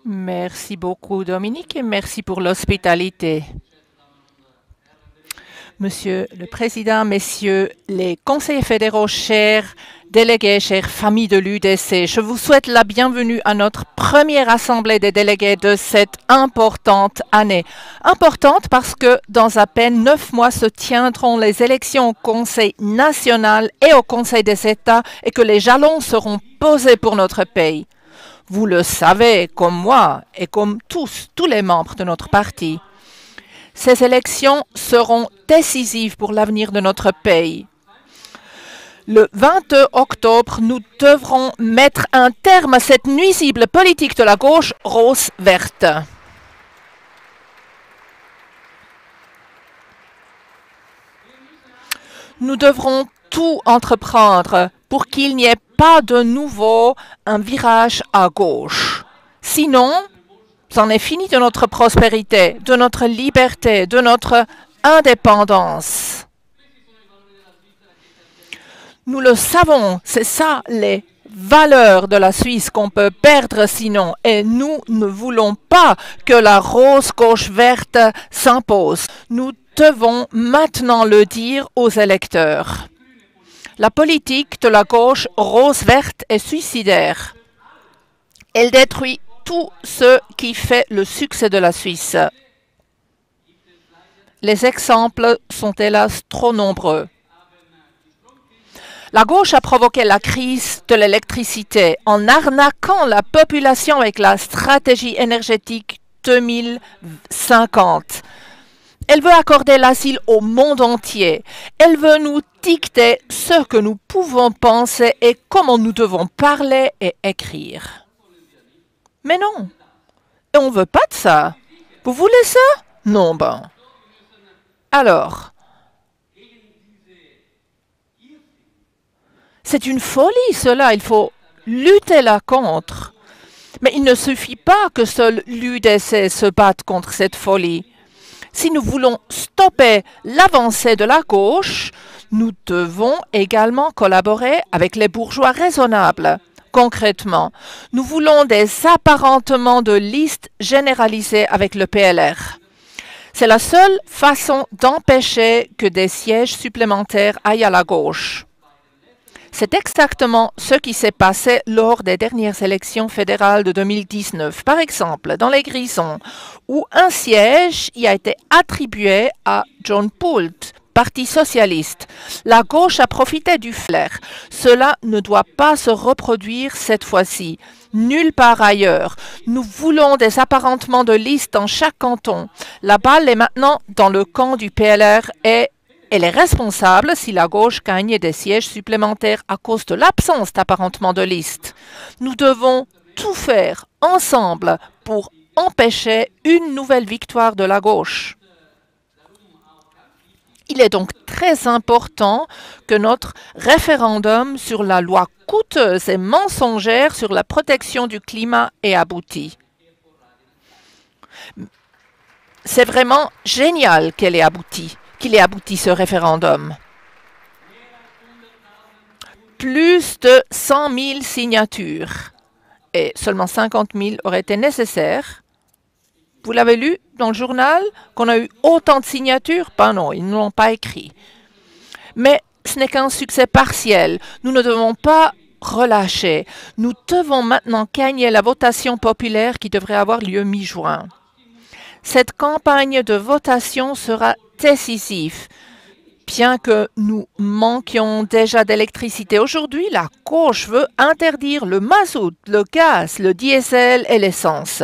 Merci beaucoup, Dominique, et merci pour l'hospitalité. Monsieur le Président, Messieurs les conseillers fédéraux, chers délégués, chères familles de l'UDC, je vous souhaite la bienvenue à notre première assemblée des délégués de cette importante année. Importante parce que dans à peine 9 mois se tiendront les élections au Conseil national et au Conseil des États et que les jalons seront posés pour notre pays. Vous le savez comme moi et comme tous les membres de notre parti. Ces élections seront décisives pour l'avenir de notre pays. Le 22 octobre, nous devrons mettre un terme à cette nuisible politique de la gauche rose-verte. Nous devrons tout entreprendre pour qu'il n'y ait pas de nouveau un virage à gauche. Sinon, c'en est fini de notre prospérité, de notre liberté, de notre indépendance. Nous le savons, c'est ça les valeurs de la Suisse qu'on peut perdre sinon. Et nous ne voulons pas que la rose gauche verte s'impose. Nous devons maintenant le dire aux électeurs. La politique de la gauche rose verte est suicidaire. Elle détruit tout ce qui fait le succès de la Suisse. Les exemples sont hélas trop nombreux. La gauche a provoqué la crise de l'électricité en arnaquant la population avec la stratégie énergétique 2050. Elle veut accorder l'asile au monde entier. Elle veut nous dicter ce que nous pouvons penser et comment nous devons parler et écrire. Mais non, et on ne veut pas de ça. Vous voulez ça? Non, ben. Alors, c'est une folie cela, il faut lutter là contre. Mais il ne suffit pas que seul l'UDC se batte contre cette folie. Si nous voulons stopper l'avancée de la gauche, nous devons également collaborer avec les bourgeois raisonnables. Concrètement, nous voulons des apparentements de listes généralisés avec le PLR. C'est la seule façon d'empêcher que des sièges supplémentaires aillent à la gauche. C'est exactement ce qui s'est passé lors des dernières élections fédérales de 2019. Par exemple, dans les Grisons, où un siège y a été attribué à John Poult, Parti socialiste. La gauche a profité du flair. Cela ne doit pas se reproduire cette fois-ci. Nulle part ailleurs. Nous voulons des apparentements de liste dans chaque canton. La balle est maintenant dans le camp du PLR et elle est responsable si la gauche gagne des sièges supplémentaires à cause de l'absence d'apparentement de liste. Nous devons tout faire ensemble pour empêcher une nouvelle victoire de la gauche. Il est donc très important que notre référendum sur la loi coûteuse et mensongère sur la protection du climat ait abouti. C'est vraiment génial qu'il ait abouti ce référendum. Plus de 100 000 signatures et seulement 50 000 auraient été nécessaires. Vous l'avez lu dans le journal qu'on a eu autant de signatures? Ben non, ils ne l'ont pas écrit. Mais ce n'est qu'un succès partiel. Nous ne devons pas relâcher. Nous devons maintenant gagner la votation populaire qui devrait avoir lieu mi-juin. Cette campagne de votation sera décisive. Bien que nous manquions déjà d'électricité aujourd'hui, la gauche veut interdire le mazout, le gaz, le diesel et l'essence.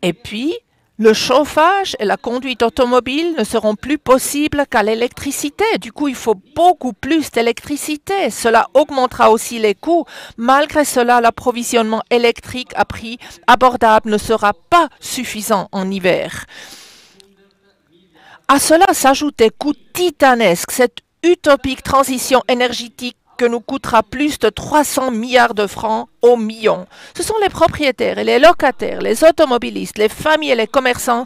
Et puis, le chauffage et la conduite automobile ne seront plus possibles qu'à l'électricité. Du coup, il faut beaucoup plus d'électricité. Cela augmentera aussi les coûts. Malgré cela, l'approvisionnement électrique à prix abordable ne sera pas suffisant en hiver. À cela s'ajoutent des coûts titanesques. Cette utopique transition énergétique que nous coûtera plus de 300 milliards de francs au million. Ce sont les propriétaires et les locataires, les automobilistes, les familles et les commerçants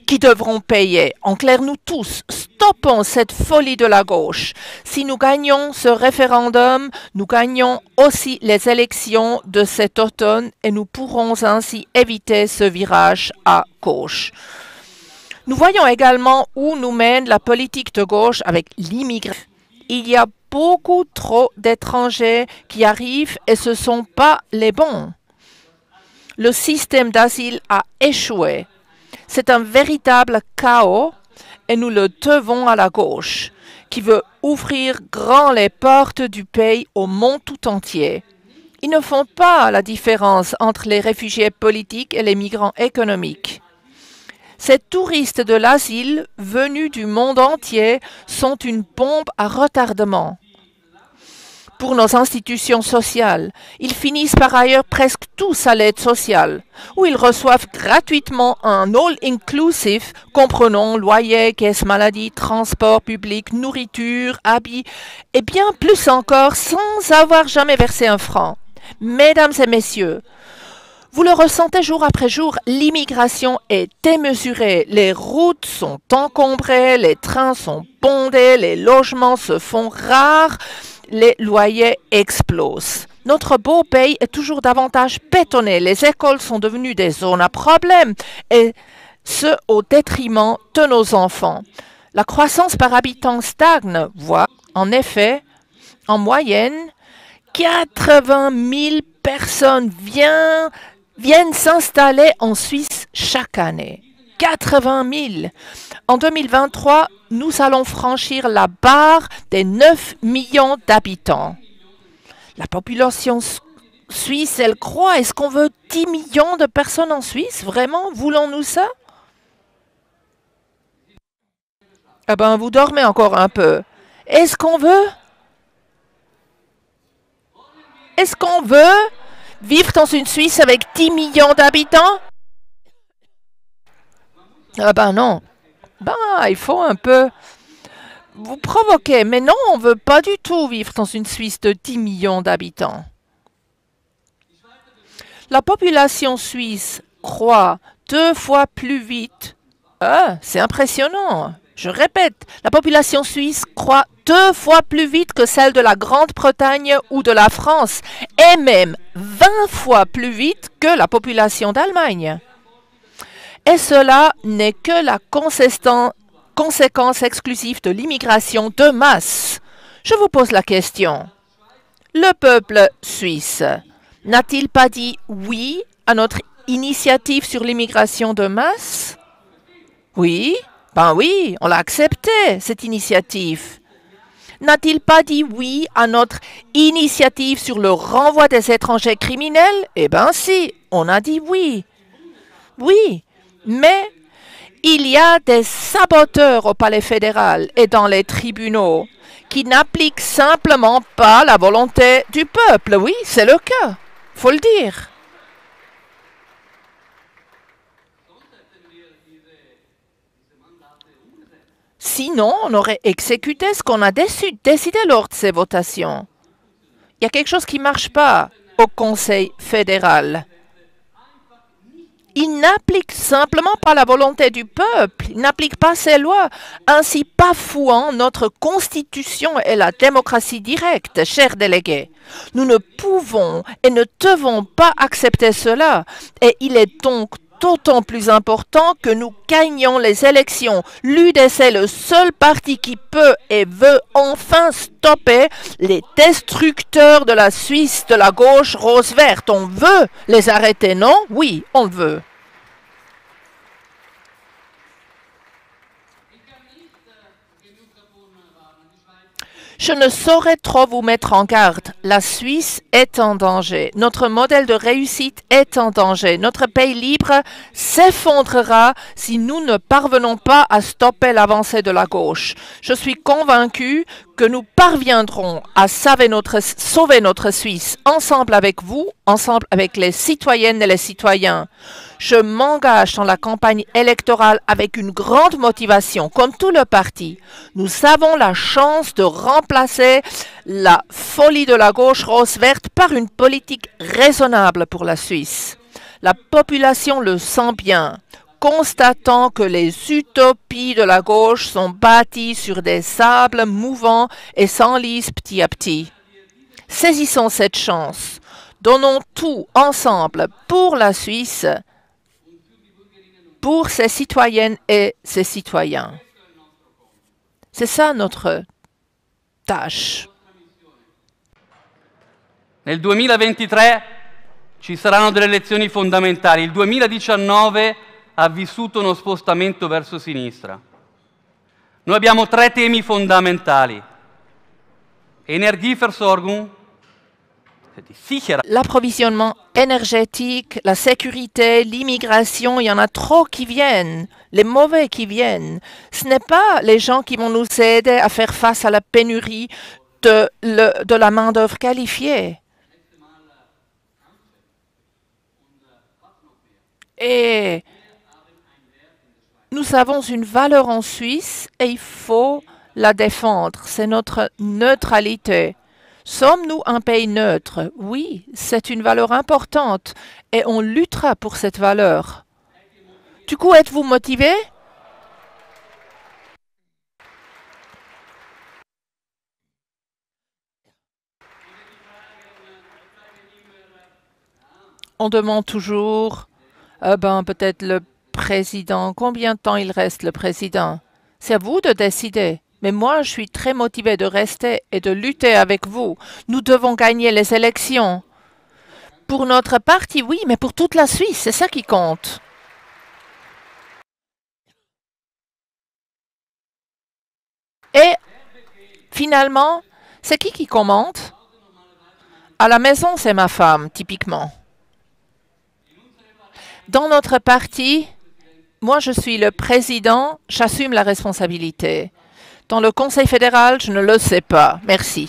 qui devront payer. En clair, nous tous, stoppons cette folie de la gauche. Si nous gagnons ce référendum, nous gagnons aussi les élections de cet automne et nous pourrons ainsi éviter ce virage à gauche. Nous voyons également où nous mène la politique de gauche avec l'immigration. Il y a beaucoup trop d'étrangers qui arrivent et ce ne sont pas les bons. Le système d'asile a échoué. C'est un véritable chaos et nous le devons à la gauche, qui veut ouvrir grand les portes du pays au monde tout entier. Ils ne font pas la différence entre les réfugiés politiques et les migrants économiques. Ces touristes de l'asile venus du monde entier sont une bombe à retardement pour nos institutions sociales. Ils finissent par ailleurs presque tous à l'aide sociale, où ils reçoivent gratuitement un all-inclusive comprenant loyer, caisse maladie, transport public, nourriture, habits, et bien plus encore sans avoir jamais versé un franc. Mesdames et messieurs, vous le ressentez jour après jour, l'immigration est démesurée, les routes sont encombrées, les trains sont bondés, les logements se font rares, les loyers explosent. Notre beau pays est toujours davantage bétonné, les écoles sont devenues des zones à problème, et ce au détriment de nos enfants. La croissance par habitant stagne, voire, en effet, en moyenne, 80 000 personnes viennent s'installer en Suisse chaque année. 80 000. En 2023, nous allons franchir la barre des 9 millions d'habitants. La population suisse, elle croît. Est-ce qu'on veut 10 millions de personnes en Suisse? Vraiment? Voulons-nous ça? Eh bien, vous dormez encore un peu. Est-ce qu'on veut? Est-ce qu'on veut vivre dans une Suisse avec 10 millions d'habitants? Ah ben non. Ben, il faut un peu vous provoquer. Mais non, on ne veut pas du tout vivre dans une Suisse de 10 millions d'habitants. La population suisse croît 2 fois plus vite. Ah, c'est impressionnant. Je répète, la population suisse croît 2 fois plus vite que celle de la Grande-Bretagne ou de la France, et même 20 fois plus vite que la population d'Allemagne. Et cela n'est que la conséquence exclusive de l'immigration de masse. Je vous pose la question. Le peuple suisse n'a-t-il pas dit oui à notre initiative sur l'immigration de masse? Oui, ben oui, on l'a accepté, cette initiative. N'a-t-il pas dit oui à notre initiative sur le renvoi des étrangers criminels? Eh bien si, on a dit oui. Oui, mais il y a des saboteurs au palais fédéral et dans les tribunaux qui n'appliquent simplement pas la volonté du peuple. Oui, c'est le cas, faut le dire. Sinon, on aurait exécuté ce qu'on a décidé lors de ces votations. Il y a quelque chose qui ne marche pas au Conseil fédéral. Il n'applique simplement pas la volonté du peuple, il n'applique pas ses lois, ainsi bafouant notre constitution et la démocratie directe, chers délégués. Nous ne pouvons et ne devons pas accepter cela, et il est donc d'autant plus important que nous gagnions les élections. L'UDC est le seul parti qui peut et veut enfin stopper les destructeurs de la Suisse de la gauche rose-verte. On veut les arrêter, non? Oui, on le veut. Je ne saurais trop vous mettre en garde. La Suisse est en danger. Notre modèle de réussite est en danger. Notre pays libre s'effondrera si nous ne parvenons pas à stopper l'avancée de la gauche. Je suis convaincu que nous parviendrons à sauver notre Suisse ensemble avec vous, ensemble avec les citoyennes et les citoyens. Je m'engage dans la campagne électorale avec une grande motivation, comme tout le parti. Nous avons la chance de remplacer la folie de la gauche rose-verte par une politique raisonnable pour la Suisse. La population le sent bien. constatant que les utopies de la gauche sont bâties sur des sables mouvants et s'enlisent petit à petit. Saisissons cette chance. Donnons tout ensemble pour la Suisse, pour ses citoyennes et ses citoyens. C'est ça notre tâche. Nel 2023 ci saranno delle elezioni fondamentali. Il 2019 ha vissuto uno spostamento verso sinistra. Noi abbiamo 3 temi fondamentali. Energieversorgung, l'approvisionnement énergétique, la sécurité, l'immigration, il y en a trop qui viennent, les mauvais qui viennent. Ce n'est pas les gens qui vont nous aider à faire face à la pénurie de la main-d'œuvre qualifiée. Et nous avons une valeur en Suisse et il faut la défendre. C'est notre neutralité. Sommes-nous un pays neutre? Oui, c'est une valeur importante et on luttera pour cette valeur. Du coup, êtes-vous motivé? On demande toujours, peut-être le président, combien de temps il reste le président? C'est à vous de décider. Mais moi, je suis très motivé de rester et de lutter avec vous. Nous devons gagner les élections. Pour notre parti, oui, mais pour toute la Suisse, c'est ça qui compte. Et finalement, c'est qui commente? À la maison, c'est ma femme, typiquement. Dans notre parti, moi, je suis le président, j'assume la responsabilité. Dans le Conseil fédéral, je ne le sais pas. Merci.